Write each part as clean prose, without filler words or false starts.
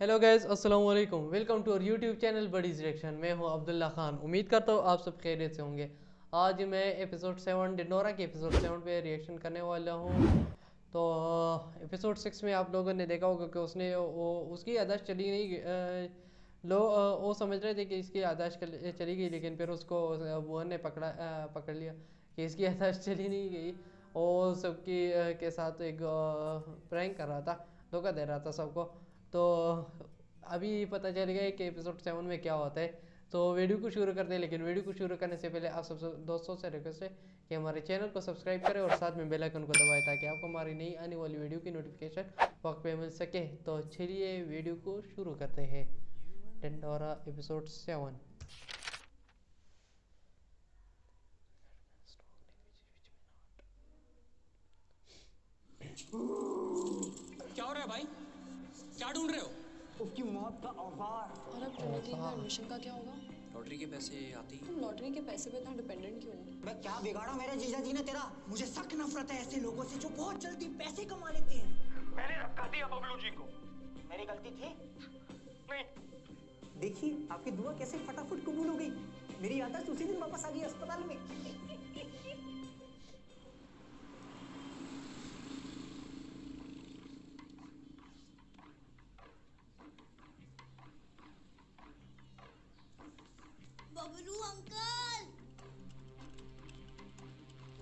Hello guys, अस्सलाम वालेकुम। Welcome to our YouTube channel buddies reaction. मैं हूं अब्दुल्ला खान। उम्मीद करता हूं आप सब खैरियत से होंगे। आज मैं एपिसोड 7 डिंडोरा के एपिसोड 7 पे रिएक्शन करने वाला हूं। तो एपिसोड 6 में आप लोगों ने देखा होगा कि उसकी याददाश्त चली नहीं। वो समझ रहे थे कि इसकी याददाश्त चली गई, लेकिन फिर उसको बुआ ने पकड़ लिया कि इसकी याददाश्त चली नहीं गई। और सबकी के साथ एक प्रैंक कर रहा था, धोखा दे रहा था सबको। तो अभी पता चल गया है कि एपिसोड 7 में क्या होता है। तो वीडियो को शुरू करते हैं, लेकिन वीडियो को शुरू करने से पहले आप सब दोस्तों से रिक्वेस्ट है कि हमारे चैनल को सब्सक्राइब करें और साथ में बेल आइकन को दबाएं, ताकि आपको हमारी नई आने वाली वीडियो की नोटिफिकेशन वक्त पे मिल सके। तो चलिए वीडियो को शुरू करते हैं। टेंडोरा एपिसोड 7। क्या हो रहा है भाई? क्या ढूंढ रहे हो? उसकी मौत का औजार। और अब ट्रिनिटी में एडमिशन का क्या होगा? लॉटरी के पैसे आते ही। तुम लॉटरी के पैसे पे इतना डिपेंडेंट क्यों हो? मैं क्या बिगाड़ा मेरे जीजा जी ने तेरा? मुझे सख्त नफरत है ऐसे लोगों से जो बहुत जल्दी पैसे कमा लेते हैं। मैंने धक्का दिया बबलू जी को। मेरी गलती थी? नहीं। देखिए आपकी दुआ कैसे फटाफट कबूल हो गई। मेरी याददाश्त उसी दिन वापस आ गई अस्पताल में। बबलू अंकल,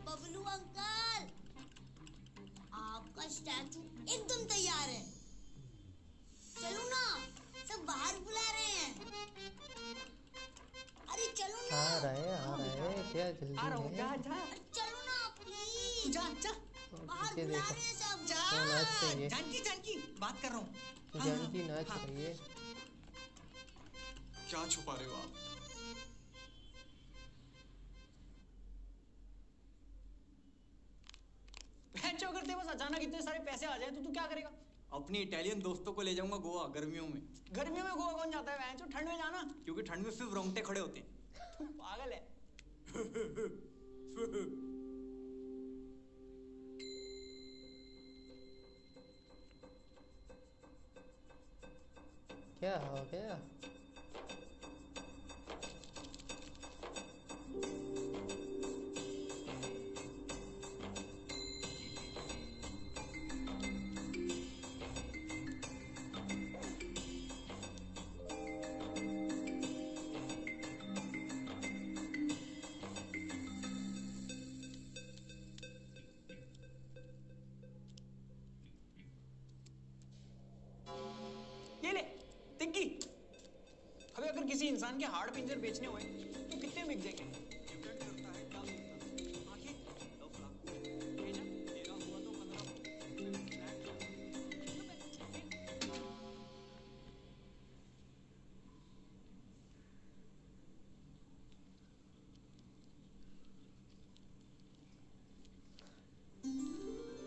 बबलू अंकल, आपका स्टैचू एकदम तैयार है। चलो ना, सब बाहर बुला रहे हैं। अरे चलो ना। आ रहा है क्या जल्दी आ रहा हूँ, है? जा जा अरे चलो ना प्लीज। जा जा। बाहर ये बुला देखो, रहे हैं सब। क्या नाच रही है? जानकी जानकी बात कर रहा हूँ। जानकी नाच रही है। क्या छुपा रहे हो आप? अगर तेरे पास अचानक इतने सारे पैसे आ जाए तो तू क्या करेगा? अपने इटालियन दोस्तों को ले जाऊंगा गोवा गर्मियों में। गर्मियों में गोवा कौन जाता है? ठंड में जाना। क्योंकि ठंड में सिर्फ रोंगटे खड़े होते हैं। तू पागल है। क्या हो गया? ये ले टिक्की। अबे अगर किसी इंसान के हाड़ पिंजर बेचने हुए तो कितने बिक जाएंगे?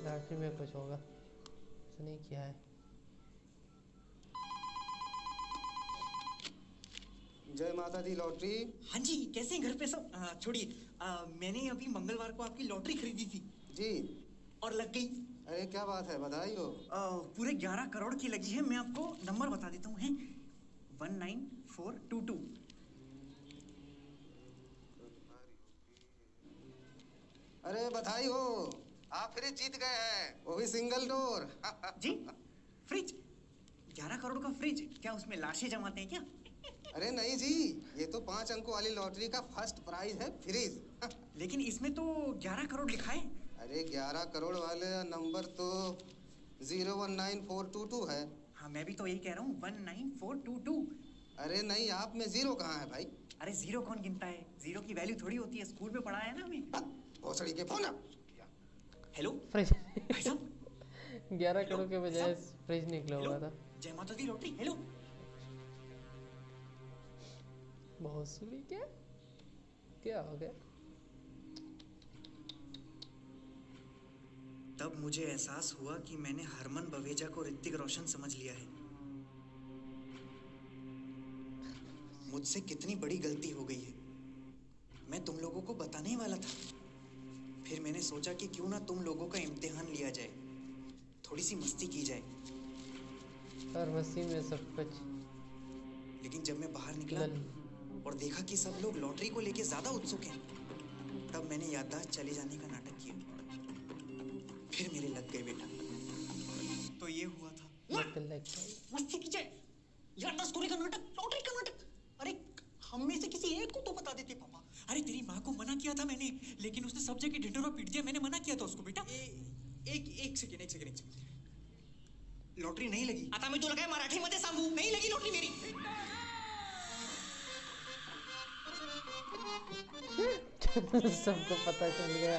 लॉटरी में कुछ होगा, उसने किया है। जय माता दी लॉटरी। हाँ जी, कैसे हैं घर पे सब? छोड़िए, मैंने अभी मंगलवार को आपकी लॉटरी खरीदी थी जी। और लग गई। अरे क्या बात है, बधाई हो। पूरे 11 करोड़ की लगी है। मैं आपको नंबर बता देता हूँ, है 19422। अरे बधाई हो, आप फ्रिज जीत गए हैं, वो भी सिंगल डोर। जी, फ्रिज? 11 करोड़ का फ्रिज? क्या उसमें लाशें जमाते हैं क्या? अरे नहीं जी, ये तो 5 अंकों वाली लॉटरी का फर्स्ट प्राइज है, फ्रिज। लेकिन इसमें तो 11 करोड़ लिखा है। अरे 11 करोड़ वाले नंबर तो 019422 है। हाँ, मैं भी तो यही कह रहा हूँ, 19422। अरे नहीं, आप में जीरो कहाँ है भाई? अरे जीरो कौन गिनता है? जीरो की वैल्यू थोड़ी होती है, स्कूल में पढ़ा है ना हमें। भोसड़ी के फोन। हेलो फ्रिज भाई साहब। 11 करोड़ के बजाय फ्रिज निकला हुआ था। जय माता दी लॉटरी। हेलो। बहुत सुनी। क्या हो गया? तब मुझे एहसास हुआ कि मैंने हरमन बवेजा को ऋतिक रोशन समझ लिया है। मुझसे कितनी बड़ी गलती हो गई है। मैं तुम लोगों को बताने ही वाला था, फिर मैंने सोचा कि क्यों ना तुम लोगों का इम्तिहान लिया जाए, थोड़ी सी मस्ती की जाए। फार्मेसी में सब कुछ। लेकिन जब मैं बाहर निकला और देखा कि सब लोग लॉटरी को लेके ज्यादा उत्सुक हैं, तब मैंने याददाश्त चले जाने का नाटक किया। फिर मेरे लग गए बेटा। तो ये हुआ था। मस्ती कीजिए। याददाश्त का नाटक, लॉटरी का नाटक। अरे हम में से किसी एक को तो बता देते पापा। अरे तेरी माँ को मना किया था मैंने, लेकिन उसने सब जगह ढिंढोरा पीट दिया। मैंने मना किया था उसको बेटा। एक सेकंड। लॉटरी नहीं लगी। आता मी तुला काय मराठी मध्ये सांगू, नहीं लगी लॉटरी मेरी। सबको पता चल गया।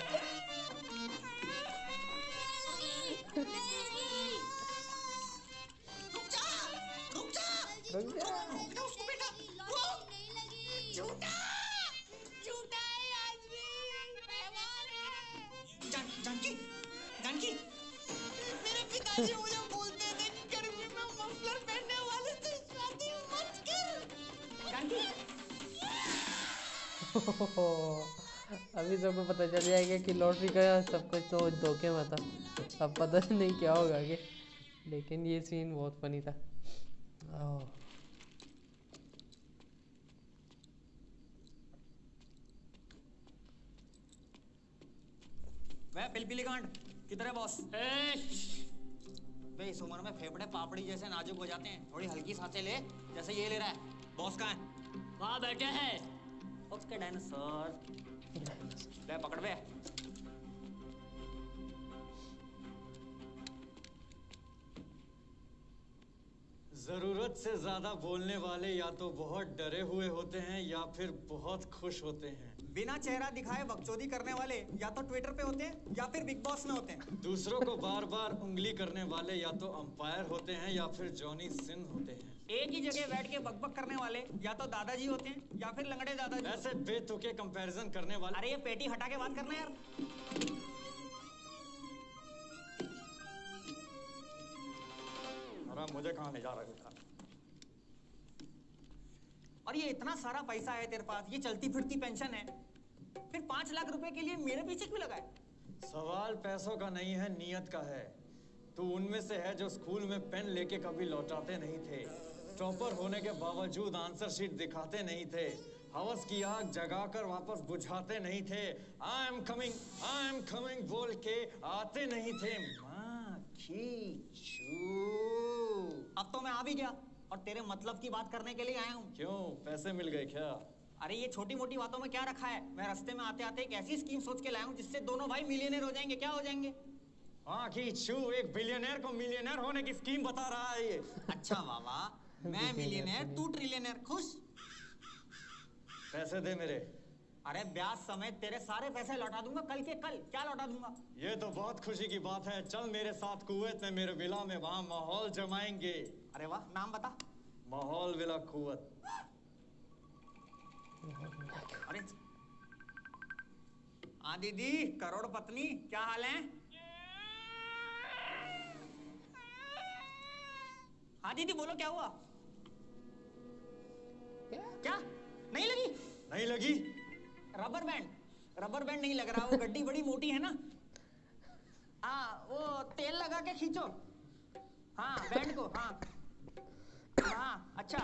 रुक जा उसको बेटा। नहीं लगी। झूठा है आदमी, मेहमान है। जानकी मेरे पिताजी मुझे बोलते थे गर्मी में मफलर पहनने वाले से शादी मत कर। जानकी अभी सबको पता चल जाएगा कि लॉटरी का सब कुछ तो धोखे में था। अब पता नहीं क्या होगा आगे, लेकिन ये सीन बहुत फनी था। वह पिलपिली गांड किधर है बॉस? बे इस उम्र में फेफड़े पापड़ी जैसे नाजुक हो जाते हैं। थोड़ी हल्की सांसें ले, जैसे ये ले रहा है। बॉस कहाँ है? वहाँ बैठे हैं उसके डायनासोर। ले पकड़ बे। जरूरत से ज्यादा बोलने वाले या तो बहुत डरे हुए होते हैं या फिर बहुत खुश होते हैं। बिना चेहरा दिखाए बकचोदी करने वाले या तो ट्विटर पे होते हैं या फिर बिग बॉस में होते हैं। दूसरों को बार बार उंगली करने वाले या तो अंपायर होते हैं या फिर जॉनी सिंह होते हैं। एक ही जगह बैठ के बकबक करने वाले या तो दादाजी होते हैं या फिर लंगड़े दादाजी। ऐसे बेतुके कंपैरिजन करने वाले। अरे ये पेटी हटा के बात करना यार। अरे मुझे कहाँ ले जा रहा है? और ये इतना सारा पैसा है तेरे पास, ये चलती फिरती पेंशन है, फिर 5 लाख रुपए के लिए मेरे पीछे क्यों लगा है? सवाल पैसों का नहीं है, नियत का है। तू उनमें से है जो स्कूल में पेन लेके कभी लौटाते नहीं थे, टॉपर होने के बावजूद आंसर शीट दिखाते नहीं थे, हवस की आग जगाकर वापस बुझाते नहीं थे, आई एम कमिंग बोल के आते नहीं थे। माँ अब तो मैं आ भी गया और तेरे मतलब की बात करने के लिए आया हूँ। क्यों, पैसे मिल गए क्या? अरे ये छोटी मोटी बातों में क्या रखा है? मैं रास्ते में आते आते एक ऐसी स्कीम सोच के लाया हूँ जिससे दोनों भाई मिलियनेयर हो जाएंगे। क्या हो जाएंगे? हाँ की छू, एक बिलियनर को मिलियनर होने की स्कीम बता रहा है ये। अच्छा बाबा, मैं मिलियनर तू ट्रिलियनर, खुश? पैसे दे मेरे। अरे ब्याज समेत तेरे सारे पैसे लौटा दूंगा कल के कल। क्या लौटा दूंगा? ये तो बहुत खुशी की बात है। चल मेरे साथ कुवैत में मेरे विला में, वहाँ माहौल जमाएंगे। अरे वाह, नाम बता। माहौल विला कुवैत। अरे हाँ दीदी, करोड़ पत्नी, क्या हाल है? हाँ दीदी बोलो, क्या हुआ? क्या नहीं लगी? नहीं लगी? रबर बैंड नहीं लग रहा। वो गड्डी बड़ी मोटी है ना। हाँ, वो तेल लगा के खींचो। हाँ बैंड को, हाँ हाँ अच्छा,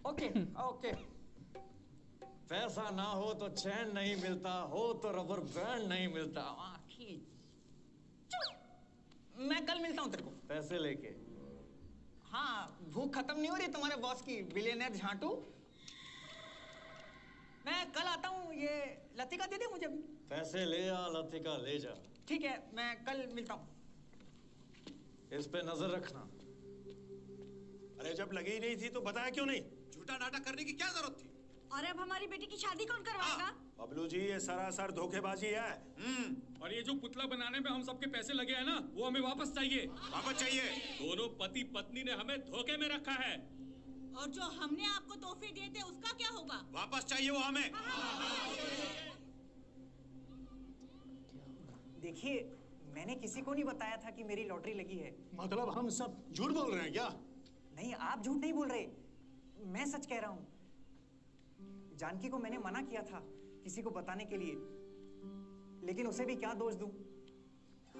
ओके ओके। पैसा ना हो तो चैन नहीं मिलता, हो तो रबर बैंड नहीं मिलता। मैं कल मिलता हूँ तेरे को पैसे लेके। हाँ, भूख खत्म नहीं हो रही तुम्हारे बॉस की, बिलियनर झांटू। मैं कल आता हूँ। ये लतिका दे दे मुझे भी। पैसे ले आ, लतिका ले जा। ठीक है, मैं कल मिलता हूँ। इस पे नजर रखना। अरे जब लगी ही नहीं थी तो बताया क्यों नहीं? झूठा नाटक करने की क्या जरूरत थी? और अब हमारी बेटी की शादी कौन करवाएगा? बबलू जी, ये सरासर धोखेबाजी है। और ये जो पुतला बनाने में हम सबके पैसे लगे हैं ना, वो हमें वापस चाहिए। वापस चाहिए? दोनों पति पत्नी ने हमें धोखे में रखा है। और जो हमने आपको तोहफे दिए थे उसका क्या होगा? वापस चाहिए वो हमें। देखिए, मैंने किसी को नहीं बताया था कि मेरी लॉटरी लगी है। मतलब हम सब झूठ बोल रहे हैं क्या? नहीं, आप झूठ नहीं बोल रहे, मैं सच कह रहा हूँ। जानकी को मैंने मना किया था किसी को बताने के लिए, लेकिन उसे भी क्या दोष दूं?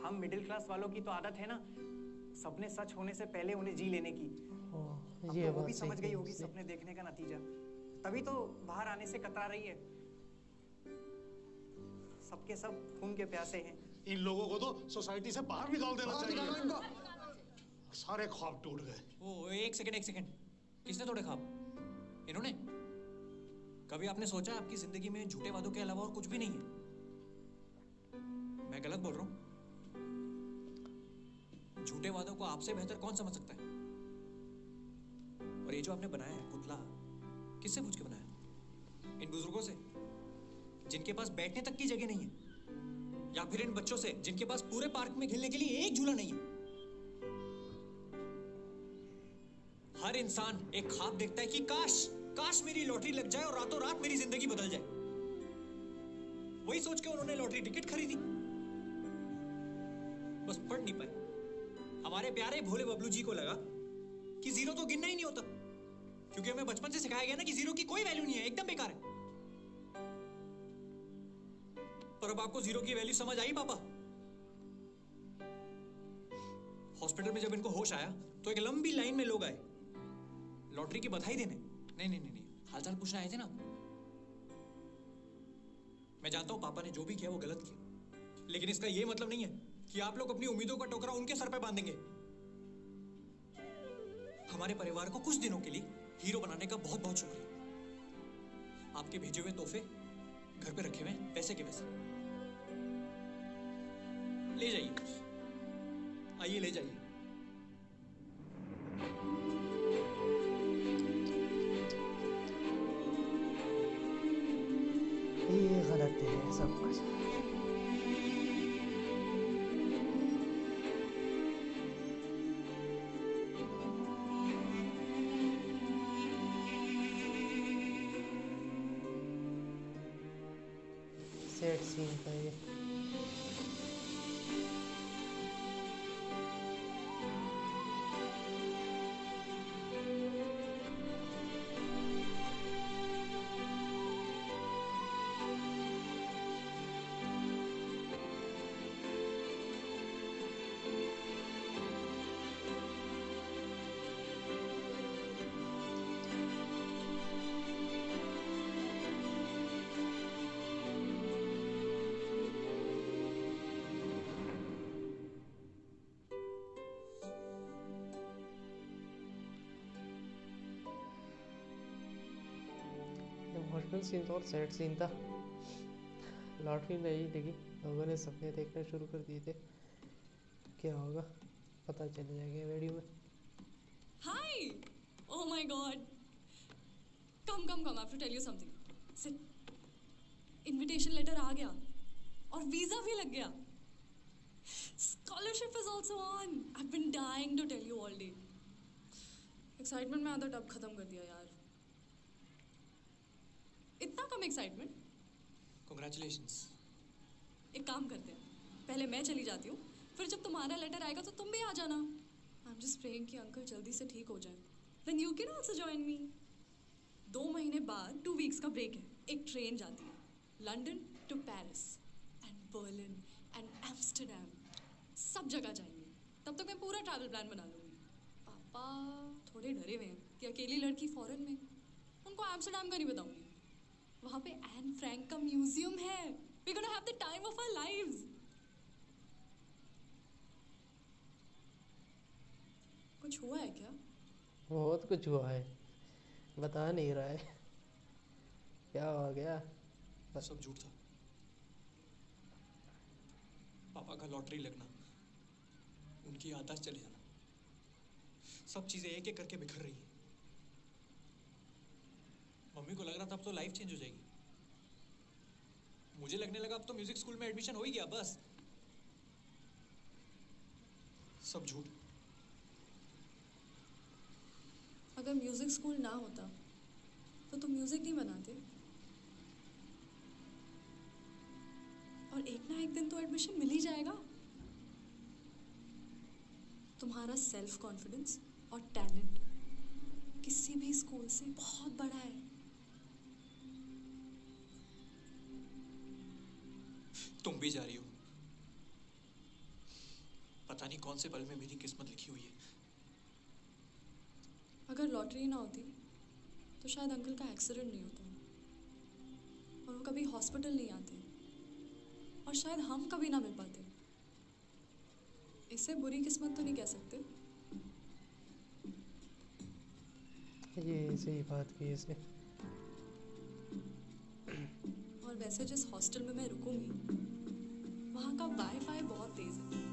हम मिडिल क्लास वालों की तो आदत है ना, सपने सच होने से पहले उन्हें जी लेने की। अब ये तो वो बात भी समझ सही गई होगी है। सपने देखने का नतीजा, तभी तो बाहर आने से कतरा रही है। सबके सब खून के प्यासे हैं। इन लोगों को तो सोसाइटी से बाहर निकाल देना चाहिए। सारे ख्वाब टूट गए। ओ एक सेकंड, किसने तोड़े ख्वाब? इन्होंने? कभी आपने सोचा आपकी जिंदगी में झूठे वादों के अलावा और कुछ भी नहीं है? मैं गलत बोल रहा हूँ? झूठे वादों को आपसे बेहतर कौन समझ सकता है? और ये जो आपने बनाया है पुतला, किससे पूछ के बनाया? इन बुजुर्गों से जिनके पास बैठने तक की जगह नहीं है, या फिर इन बच्चों से जिनके पास पूरे पार्क में खेलने के लिए एक झूला नहीं है? हर इंसान एक ख्वाब देखता है कि काश मेरी लॉटरी लग जाए और रातों रात मेरी जिंदगी बदल जाए। वही सोच के उन्होंने लॉटरी टिकट खरीदी, बस पढ़ नहीं पाए। हमारे प्यारे भोले बबलू जी को लगा कि जीरो तो गिनना ही नहीं होता, क्योंकि हमें बचपन से सिखाया गया ना कि जीरो की कोई वैल्यू नहीं है, एकदम बेकार है। पर अब आपको जीरो की वैल्यू समझ आई पापा? हॉस्पिटल में जब इनको होश आया तो एक लंबी लाइन में लोग आए लॉटरी की बधाई देने। नहीं, हालचाल पूछने आए थे ना। मैं जानता हूं पापा ने जो भी किया वो गलत किया, लेकिन इसका ये मतलब नहीं है कि आप लोग अपनी उम्मीदों का टोकरा उनके सर पे बांधेंगे। हमारे परिवार को कुछ दिनों के लिए हीरो बनाने का बहुत बहुत शुक्रिया। आपके भेजे हुए तोहफे घर पे रखे हुए हैं पैसे के वैसे। ले जाइए, आइए ले जाइए। ये गलत है सब कुछ। सेट सीन था ये। इमोशनल सीन तो और सैड सीन था। लॉटरी नहीं लगी, लोगों ने सपने देखने शुरू कर दिए थे। क्या होगा पता चल जाएगा वीडियो में। Hi! Oh my God! Come, I have to tell you something. Sit. Invitation letter आ गया और वीजा भी लग गया. Scholarship is also on. I've been dying to tell you all day. Excitement में आधा टब खत्म कर दिया यार. इतना कम excitement? Congratulations. एक काम करते हैं, पहले मैं चली जाती हूँ, फिर जब तुम्हारा लेटर आएगा तो तुम भी आ जाना. I'm just praying कि अंकल जल्दी से ठीक हो जाए. Then you can also join me. 2 महीने बाद 2 weeks का ब्रेक है. एक ट्रेन जाती है London to Paris and Berlin and Amsterdam, सब जगह जाएंगे. तब तक मैं पूरा ट्रैवल प्लान बना लूँगी. पापा थोड़े डरे हुए हैं कि अकेली लड़की फॉरेन में, उनको एम्स्टर्डम का नहीं बताऊँगी. वहाँ पे एन फ्रैंक का म्यूजियम है. We're gonna have the time of our lives. कुछ हुआ है क्या? बहुत कुछ हुआ है, बता नहीं रहा है. क्या हो गया? सब झूठ था. पापा का लॉटरी लगना, उनकी याददाश्त चले जाना, सब चीजें एक एक करके बिखर रही है. मम्मी को लग रहा था अब तो लाइफ चेंज हो जाएगी. मुझे लगने लगा अब तो म्यूजिक स्कूल में एडमिशन हो ही गया. बस सब झूठ. अगर म्यूजिक स्कूल ना होता तो तुम म्यूजिक नहीं बनाते, और एक ना एक दिन तो एडमिशन मिल ही जाएगा. तुम्हारा सेल्फ कॉन्फिडेंस और टैलेंट किसी भी स्कूल से बहुत बड़ा है. तुम भी जा रही हो. पता नहीं कौन से पल में मेरी किस्मत लिखी हुई है। अगर लॉटरी ना होती तो शायद अंकल का एक्सीडेंट नहीं होता और वो कभी हॉस्पिटल नहीं आते और शायद हम कभी ना मिल पाते। इसे बुरी किस्मत तो नहीं कह सकते। ये सही बात की इसे। और वैसे जिस हॉस्टल में मैं रुकूंगी वहाँ का वाईफाई बहुत तेज है।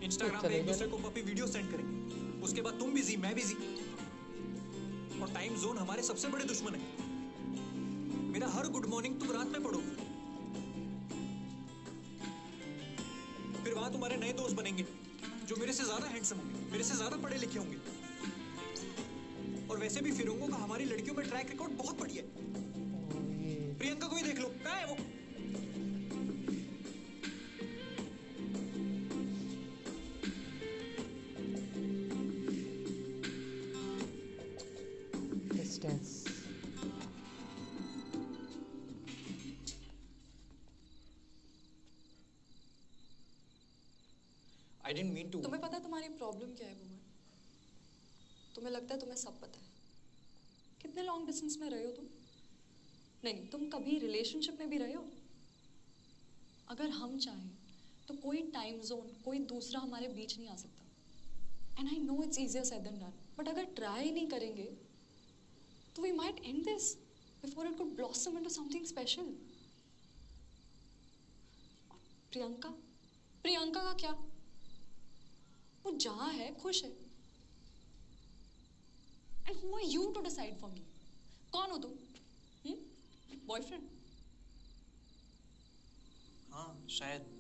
इंस्टाग्राम पे एक दूसरे को पपी वीडियो सेंड करेंगे, उसके बाद तुम बिजी मैं बिजी, और टाइम जोन हमारे सबसे बड़े दुश्मन है। मेरा हर गुड मॉर्निंग तुम रात में पढ़ोगे, फिर वहां तुम्हारे नए दोस्त बनेंगे जो मेरे से ज्यादा हैंडसम होंगे, मेरे से ज्यादा पढ़े लिखे होंगे, और वैसे भी फिरूंगों का हमारी लड़कियों में ट्रैक रिकॉर्ड बहुत बढ़िया है। प्रियंका को ही देख लो, कहाँ है वो? I didn't mean to. तुम्हें पता है तुम्हारी प्रॉब्लम क्या है बुमर? तुम्हें लगता है तुम्हें सब पता है। कितने लॉन्ग डिस्टेंस में रहे हो तुम? नहीं, तुम कभी रिलेशनशिप में भी रहे हो? अगर हम चाहें तो कोई टाइम जोन, कोई दूसरा हमारे बीच नहीं आ सकता। And I know it's easier said than done, but अगर ट्राई नहीं करेंगे तो we might end this before it could blossom into something special. Priyanka, Priyanka का क्या? वो जहाँ है खुश है। And who are you to decide for me? कौन हो तुम? बॉयफ्रेंड? हाँ शायद।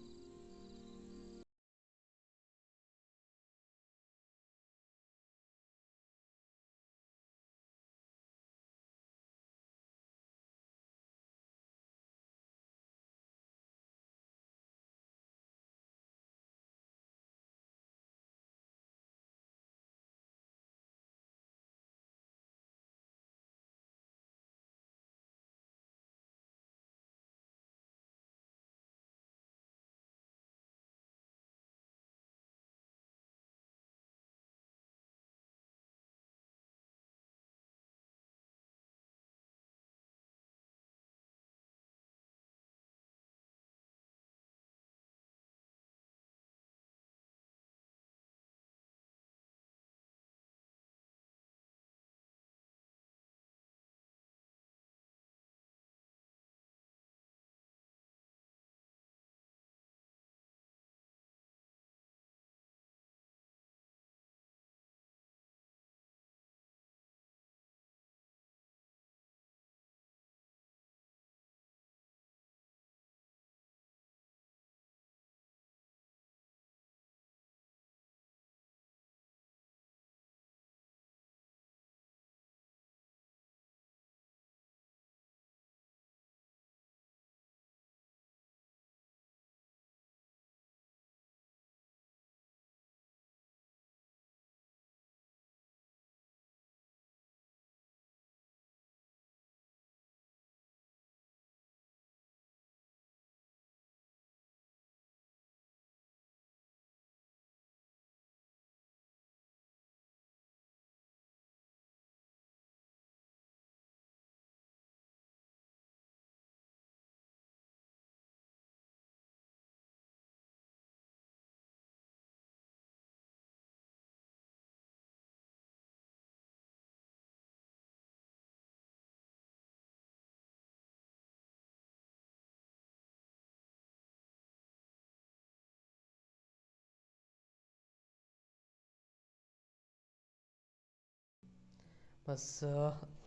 बस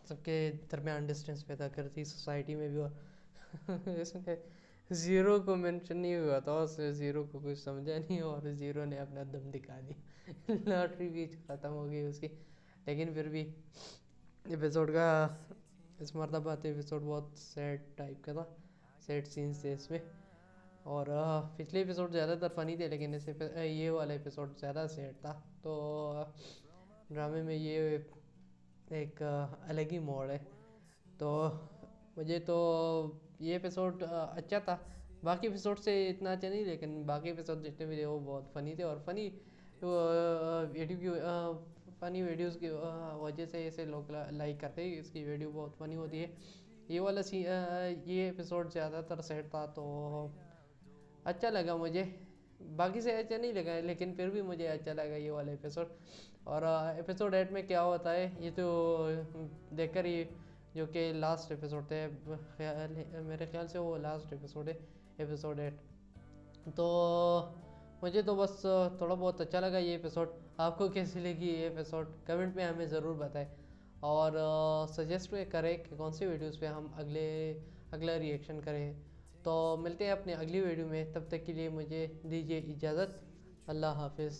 सबके दरमियान डिस्टेंस पैदा करती सोसाइटी में भी। और इसमें ज़ीरो को मेंशन नहीं हुआ था, उससे ज़ीरो को कुछ समझा नहीं और ज़ीरो ने अपना दम दिखा दिया। लॉटरी भी ख़त्म हो गई उसकी, लेकिन फिर भी एपिसोड का इस मरतबा तो एपिसोड बहुत सैड टाइप का था, सैड सीन्स थे इसमें। और पिछले एपिसोड ज़्यादातर फ़नी थे, लेकिन ये वाला एपिसोड ज़्यादा सैड था। तो ड्रामे में ये एक अलग ही मोड़ है। तो मुझे तो ये एपिसोड अच्छा था, बाकी एपिसोड से इतना अच्छा नहीं, लेकिन बाकी एपिसोड जितने भी थे वो बहुत फ़नी थे। और फ़नी वीडियोज़ की वजह से इसे लोग लाइक करते हैं, इसकी वीडियो बहुत फ़नी होती है। ये वाला ये एपिसोड ज़्यादातर सैड था, तो अच्छा लगा मुझे। बाकी से अच्छा नहीं लगा, लेकिन फिर भी मुझे अच्छा लगा ये वाला एपिसोड। और एपिसोड 8 में क्या होता है ये तो देखकर ही, जो कि लास्ट एपिसोड थे, मेरे ख्याल से वो लास्ट एपिसोड है, एपिसोड 8। तो मुझे तो बस थोड़ा बहुत अच्छा लगा ये एपिसोड। आपको कैसी लगी ये एपिसोड कमेंट में हमें ज़रूर बताएं, और सजेस्ट करें कि कौन सी वीडियोस पे हम अगला रिएक्शन करें। तो मिलते हैं अपने अगली वीडियो में, तब तक के लिए मुझे दीजिए इजाज़त। अल्लाह हाफिज़।